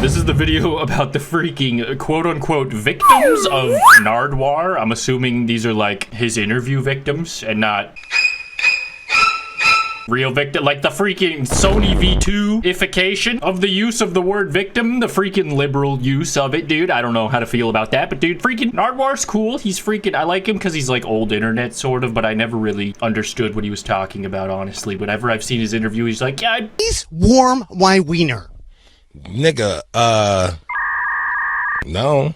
This is the video about the freaking quote-unquote victims of Nardwuar. I'm assuming these are like his interview victims and not real victim, like the freaking Sony V2ification of the use of the word victim, the freaking liberal use of it, dude. I don't know how to feel about that, but dude, freaking Nardwuar's cool. He's freaking, I like him because he's like old internet sort of, but I never really understood what he was talking about, honestly. Whenever I've seen his interview, he's like, yeah, please warm my wiener. Nigga, no.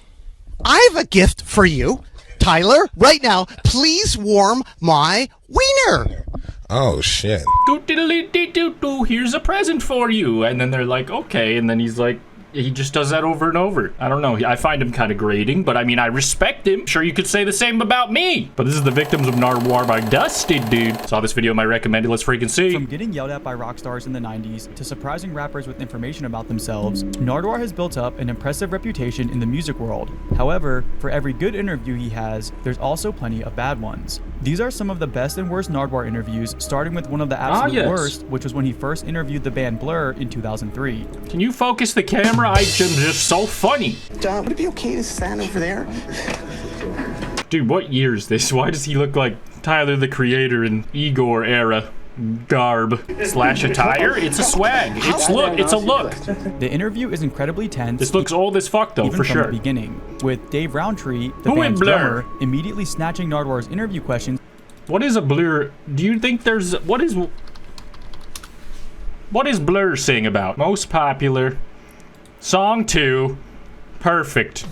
I have a gift for you, Tyler, right now. Please warm my wiener. Oh, shit. Here's a present for you. And then they're like, okay. And then he's like, he just does that over and over. I don't know. I find him kind of grating, but I mean, I respect him. Sure, you could say the same about me. But this is the victims of Nardwuar by Dusted, dude. Saw this video, my recommended. Let's freaking see. From getting yelled at by rock stars in the 90s to surprising rappers with information about themselves, Nardwuar has built up an impressive reputation in the music world. However, for every good interview he has, there's also plenty of bad ones. These are some of the best and worst Nardwuar interviews, starting with one of the absolute worst, which was when he first interviewed the band Blur in 2003. Can you focus the camera? I'm just so funny. John, would it be okay to stand over there? Dude, what year is this? Why does he look like Tyler the Creator in Igor era garb slash attire? It's a swag. It's a look. The interview is incredibly tense. This looks old as fuck though, for sure. From the beginning, with Dave Roundtree, the band's drummer, immediately snatching Nardwuar's interview questions. What is a Blur? Do you think there's what is Blur sing about? Most popular song 2. Perfect.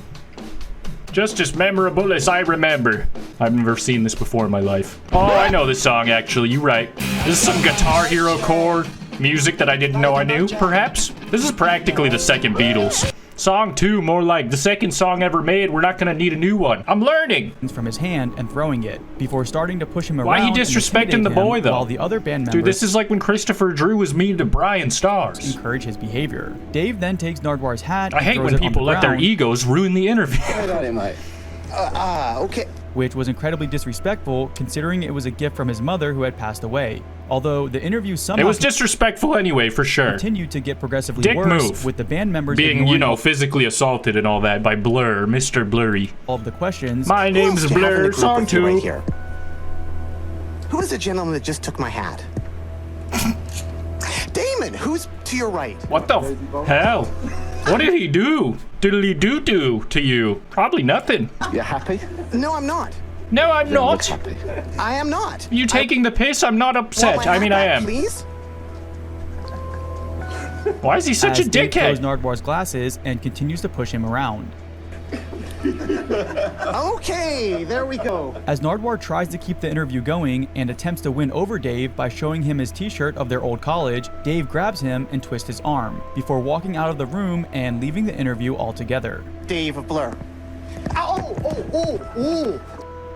Just as memorable as I remember. I've never seen this before in my life. Oh, I know this song, actually. You're right. This is some Guitar Hero core music that I didn't know I knew, perhaps. This is practically the second Beatles. Song 2, more like the second song ever made. We're not gonna need a new one. I'm learning. From his hand and throwing it before starting to push him around. Why he disrespecting the boy though? While the other band members, dude, this is like when Christopher Drew was mean to Brian Stars. Encourage his behavior. Dave then takes Nardwuar's hat. I hate when people let their egos ruin the interview. Okay. Which was incredibly disrespectful, considering it was a gift from his mother who had passed away. Although the interview somehow... It was disrespectful anyway, for sure. ...continued to get progressively worse, with the band members being, you know, physically assaulted and all that by Blur, Mr. Blurry. All of the questions... My name's Blur, song 2. Right here. Who is the gentleman that just took my hat? Damon, who's to your right? What the hell? What did he do? Diddly-doo-doo to you? Probably nothing. You happy? No, I'm not. No, I'm not. I am not. You taking the piss? I'm not upset. I mean, I am. Please? Why is he such a dickhead? Dave throws Nardwuar's glasses and continues to push him around. Okay, there we go. As Nardwuar tries to keep the interview going and attempts to win over Dave by showing him his t-shirt of their old college, Dave grabs him and twists his arm before walking out of the room and leaving the interview altogether. Dave of Blur. Oh.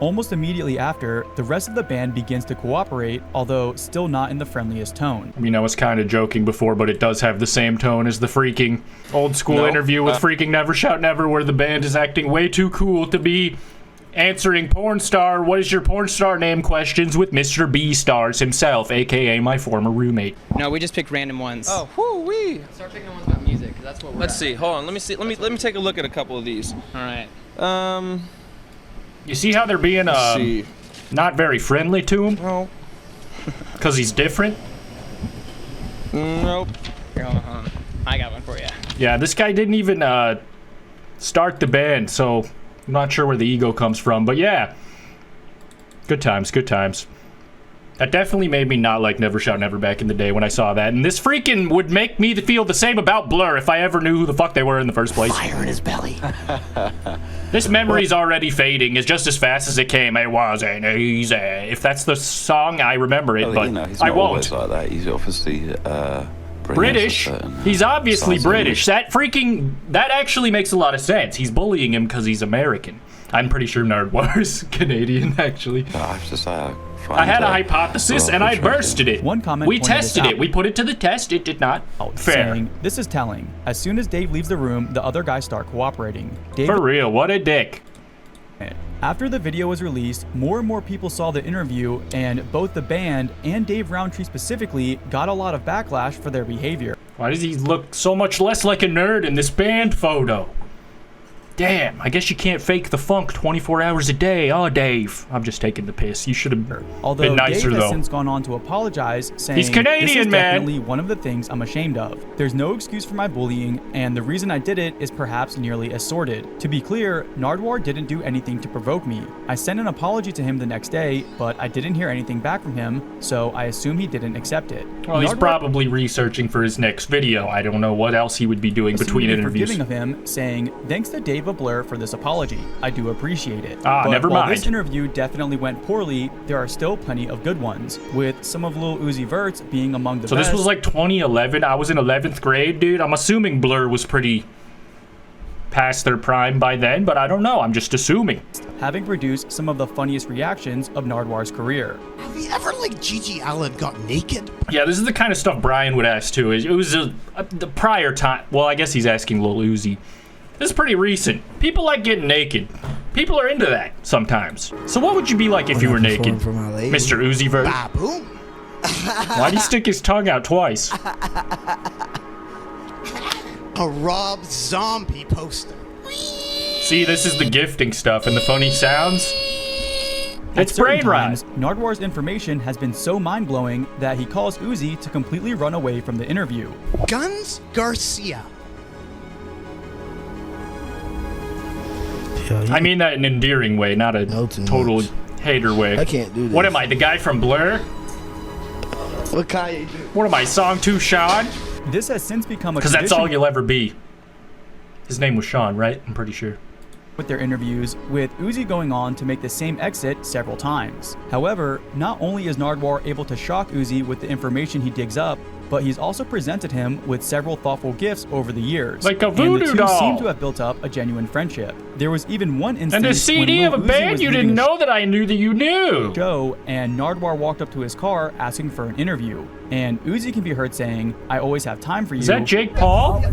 Almost immediately after, the rest of the band begins to cooperate, although still not in the friendliest tone. I mean, I was kind of joking before, but it does have the same tone as the freaking old school interview with freaking Never Shout Never, where the band is acting way too cool to be answering porn star, what is your porn star name questions with Mr. B Stars himself, aka my former roommate. No, we just picked random ones. Oh, whoo-wee. Start picking ones about music, because that's what we're Let's see, hold on, let me see, let me take a look at a couple of these. Alright. You see how they're being not very friendly to him? No. Because he's different? Nope. Here, hold on. I got one for you. Yeah, this guy didn't even start the band, so I'm not sure where the ego comes from. But yeah, good times, good times. That definitely made me not like Never Shout Never back in the day when I saw that. And this freaking would make me feel the same about Blur if I ever knew who the fuck they were in the first place. Fire in his belly. This memory's already fading. It's just as fast as it came. It wasn't easy. If that's the song, I remember it, but you know, he's I not won't. Always like that. He's obviously British. He's obviously British. That actually makes a lot of sense. He's bullying him because he's American. I'm pretty sure Nardwuar's Canadian, actually. I have to say, I had a hypothesis and I bursted it. One comment we tested it. We put it to the test. It did not. Fair. Saying, this is telling. As soon as Dave leaves the room, the other guys start cooperating. Dave For real, what a dick. After the video was released, more and more people saw the interview, and both the band and Dave Roundtree specifically got a lot of backlash for their behavior. Why does he look so much less like a nerd in this band photo? Damn, I guess you can't fake the funk 24 hours a day. Oh, Dave. I'm just taking the piss. You should have been nicer, Dave has though. since gone on to apologize, saying, He's Canadian, "This is man. definitely one of the things I'm ashamed of. There's no excuse for my bullying, and the reason I did it is perhaps nearly as sordid. To be clear, Nardwuar didn't do anything to provoke me. I sent an apology to him the next day, but I didn't hear anything back from him, so I assume he didn't accept it." Well, he's probably researching for his next video. I don't know what else he would be doing between interviews. Forgiving of him, saying, "Thanks to Dave of Blur for this apology. I do appreciate it." Ah, but never while mind. This interview definitely went poorly, there are still plenty of good ones, with some of Lil Uzi Vert's being among the So best. this was like 2011. I was in 11th grade, dude. I'm assuming Blur was pretty past their prime by then, but I don't know. I'm just assuming. Having produced some of the funniest reactions of Nardwuar's career. Have you ever, like, Gigi Allen got naked? Yeah, this is the kind of stuff Brian would ask too. It was the prior time. Well, I guess he's asking Lil Uzi. This is pretty recent. People like getting naked. People are into that sometimes. So what would you be like if you were naked, Mr. Uzi Vert? Baboom. Why'd he stick his tongue out twice? A Rob Zombie poster. See, this is the gifting stuff and the funny sounds. It's brain rot. Nardwuar's information has been so mind-blowing that he calls Uzi to completely run away from the interview. Guns Garcia. I mean that in an endearing way, not a total hater way. I can't do this. What am I, the guy from Blur? What Kanye do? What am I, Song 2 Sean? This has since become a Because that's tradition all you'll ever be. His name was Sean, right? I'm pretty sure. with their interviews, with Uzi going on to make the same exit several times. However, not only is Nardwuar able to shock Uzi with the information he digs up, but he's also presented him with several thoughtful gifts over the years. Like a voodoo and the two doll. seem to have built up a genuine friendship. There was even one instance And a CD when of a Lil Uzi band was you leaving didn't a know that I knew that you knew. show, and Nardwuar walked up to his car asking for an interview. And Uzi can be heard saying, "I always have time for you." Is that Jake Paul?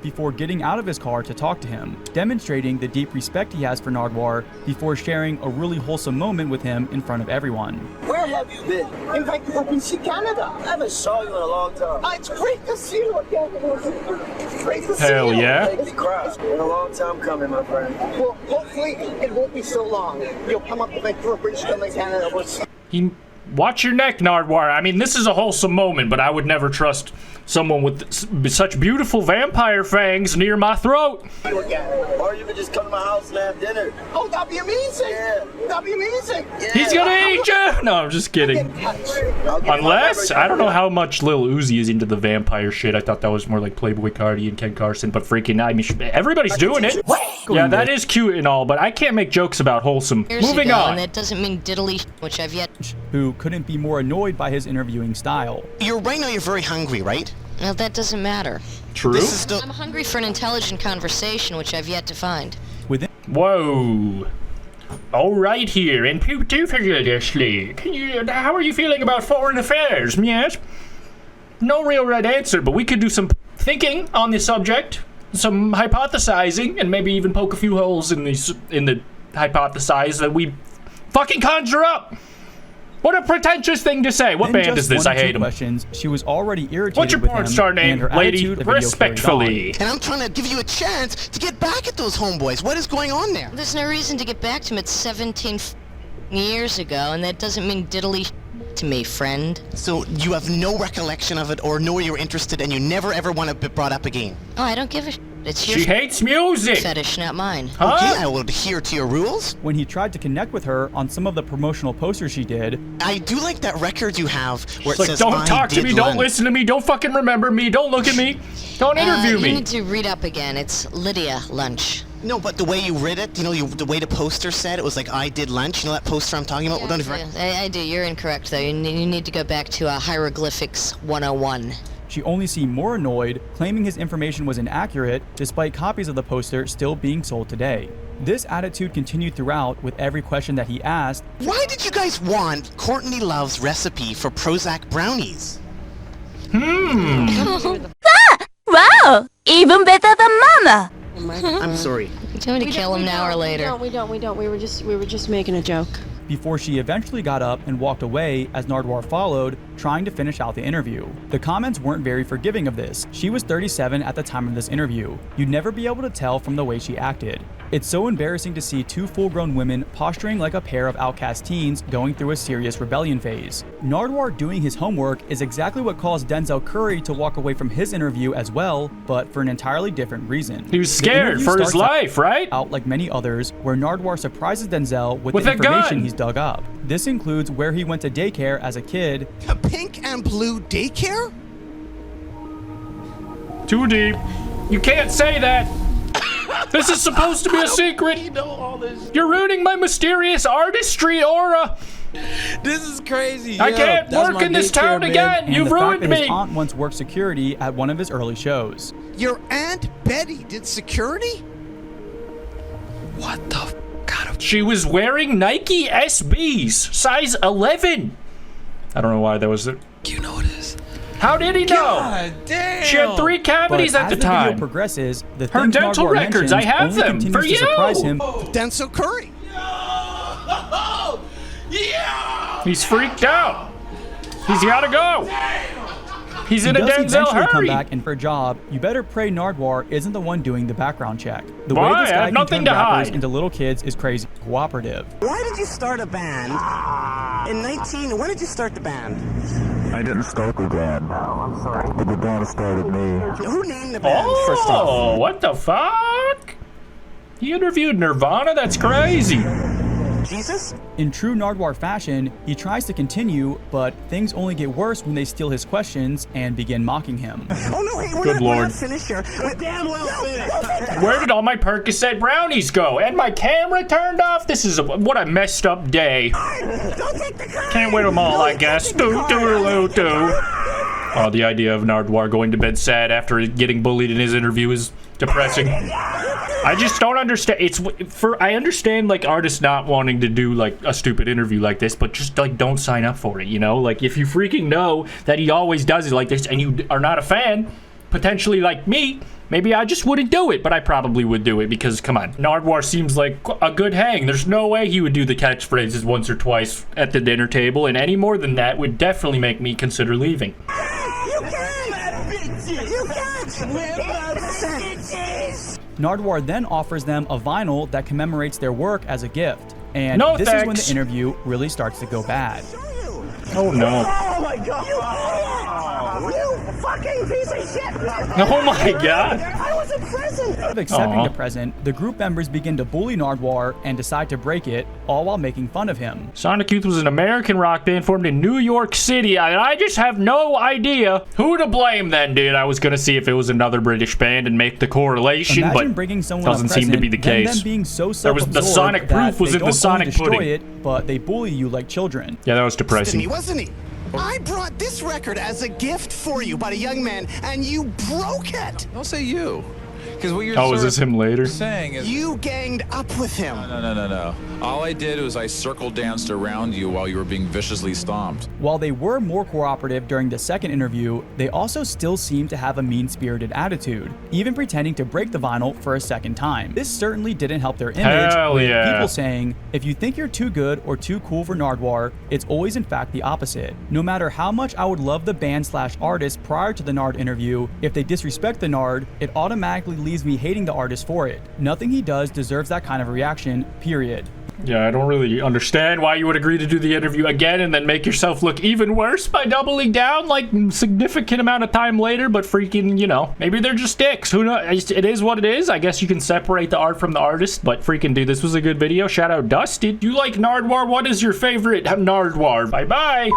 Before getting out of his car to talk to him, demonstrating the deep respect he has for Nardwuar before sharing a really wholesome moment with him in front of everyone. Where have you been? In fact, I've been to Canada. I haven't saw you in a long time. It's great to see you again. It's great to see you. Hell yeah. Make me cry. It's been a long time coming, my friend. Well, hopefully it won't be so long. You'll come up to Vancouver, British Columbia, Canada. Watch your neck, Nardwuar. I mean, this is a wholesome moment, but I would never trust someone with such beautiful vampire fangs near my throat. Or you could just come to my house and have dinner. Oh, that'd be amazing. Yeah. That'd be amazing. Yeah. He's gonna eat you! No, I'm just kidding. Unless, I don't know how much Lil Uzi is into the vampire shit. I thought that was more like Playboy Cardi and Ken Carson, but freaking, I mean, everybody's doing it. Yeah, that is cute and all, but I can't make jokes about wholesome. Moving on. And that doesn't mean diddly, which I've yet. Who couldn't be more annoyed by his interviewing style. Right now you're very hungry, right? Well, that doesn't matter. True. I'm hungry for an intelligent conversation, which I've yet to find. Whoa. All right here, and particularly, how are you feeling about foreign affairs, yes? No real right answer, but we could do some thinking on the subject, some hypothesizing, and maybe even poke a few holes in the hypothesize that we fucking conjure up. What a pretentious thing to say. What band is this? I hate them. Questions, she was already irritated. What's your porn star name, lady? Respectfully. And I'm trying to give you a chance to get back at those homeboys. What is going on there? There's no reason to get back to him. It's 17 years ago, and that doesn't mean diddly to me, friend. So you have no recollection of it or know you're interested and you never ever want to be brought up again? Oh, I don't give a It's your She hates music. fetish, not mine. Huh? Okay, I will adhere to your rules. When he tried to connect with her on some of the promotional posters she did, I do like that record you have where it It's like, says, don't talk to me, don't listen to me, don't fucking remember me, don't look at me, don't interview You me. need to read up again. It's Lydia Lunch. No, but the way you read it, the way the poster said, it was like, I did lunch. You know that poster I'm talking about? I do. You're incorrect, though. You need to go back to Hieroglyphics 101. she only seemed more annoyed, claiming his information was inaccurate, despite copies of the poster still being sold today. This attitude continued throughout, with every question that he asked. Why did you guys want Courtney Love's recipe for Prozac brownies? Wow! Even better than Mama! I'm sorry. Do you want me to kill him now or later? We don't. We were just making a joke. before she eventually got up and walked away as Nardwuar followed, trying to finish out the interview. The comments weren't very forgiving of this. She was 37 at the time of this interview. You'd never be able to tell from the way she acted. It's so embarrassing to see two full-grown women posturing like a pair of outcast teens going through a serious rebellion phase. Nardwuar doing his homework is exactly what caused Denzel Curry to walk away from his interview as well, but for an entirely different reason. He was scared for his life, right? Out like many others, where Nardwuar surprises Denzel with the information he's dug up. This includes where he went to daycare as a kid. A pink and blue daycare? Too deep. You can't say that. This is supposed to be a secret. You know all this. You're ruining my mysterious artistry aura. This is crazy. I can't work in this town again. You've ruined me. His aunt once worked security at one of his early shows. Your Aunt Betty did security? What the kind of... She was wearing Nike SBs, size 11. I don't know why that was it. You know this. How did he know? God damn. She had 3 cavities at the time. As the video progresses, the her things dental Nardwuar records, I have only them for continues you. to surprise him. Denzel Curry. Yeah. He's freaked out. He's gotta go. He's in a Denzel come hurry. back, and for a job, you better pray Nardwuar isn't the one doing the background check. The Why? way this I guy have can nothing turn to rappers hide. into little kids is crazy. Cooperative. Why did you start a band when did you start the band? I didn't start the band. I'm sorry. The band started me. Who named the band, first off? Oh, what the fuck? He interviewed Nirvana? That's crazy. Jesus? In true Nardwuar fashion, he tries to continue, but things only get worse when they steal his questions and begin mocking him. Oh no, hey, Good Lord. we're not finished here. We're damn well finished. Where did all my Percocet brownies go? And my camera turned off? This is what a messed up day. Don't take the car. Can't wait them all, I guess. Oh, the idea of Nardwuar going to bed sad after getting bullied in his interview is depressing. I just don't understand. I understand like artists not wanting to do like a stupid interview like this, but just like don't sign up for it, you know? Like if you freaking know that he always does it like this and you are not a fan, potentially like me, maybe I just wouldn't do it, but I probably would do it because come on, Nardwuar seems like a good hang. There's no way he would do the catchphrases once or twice at the dinner table, and any more than that would definitely make me consider leaving. Nardwuar then offers them a vinyl that commemorates their work as a gift. And No, this thanks. is when the interview really starts to go bad. Oh no. Oh my god! You fucking piece of shit! Oh my god. I was in prison! Instead of accepting Aw. the present, the group members begin to bully Nardwuar and decide to break it, all while making fun of him. Sonic Youth was an American rock band formed in New York City, and I just have no idea who to blame then, dude. I was gonna see if it was another British band and make the correlation, Imagine but bringing someone doesn't seem to be the then case. them being so There was the self-absorbed Sonic proof that was they in the don't Sonic only destroy pudding. it, but they bully you like children. Yeah, that was Me, depressing. wasn't he? I brought this record as a gift for you by a young man, and you broke it. Don't say you. Because what you're Oh, is this him later? saying is... You ganged up with him. No. All I did was I circle danced around you while you were being viciously stomped. While they were more cooperative during the second interview, they also still seemed to have a mean-spirited attitude, even pretending to break the vinyl for a second time. This certainly didn't help their image, Hell with yeah. people saying, if you think you're too good or too cool for Nardwuar, it's always in fact the opposite. No matter how much I would love the band/artist prior to the Nard interview, if they disrespect the Nard, it automatically leaves me hating the artist for it. Nothing he does deserves that kind of reaction, period. Yeah, I don't really understand why you would agree to do the interview again and then make yourself look even worse by doubling down like significant amount of time later, but freaking, you know, maybe they're just dicks. Who knows? It is what it is. I guess you can separate the art from the artist, but freaking dude, this was a good video. Shout out Dusty. Do you like Nardwuar? What is your favorite Nardwuar? Bye-bye.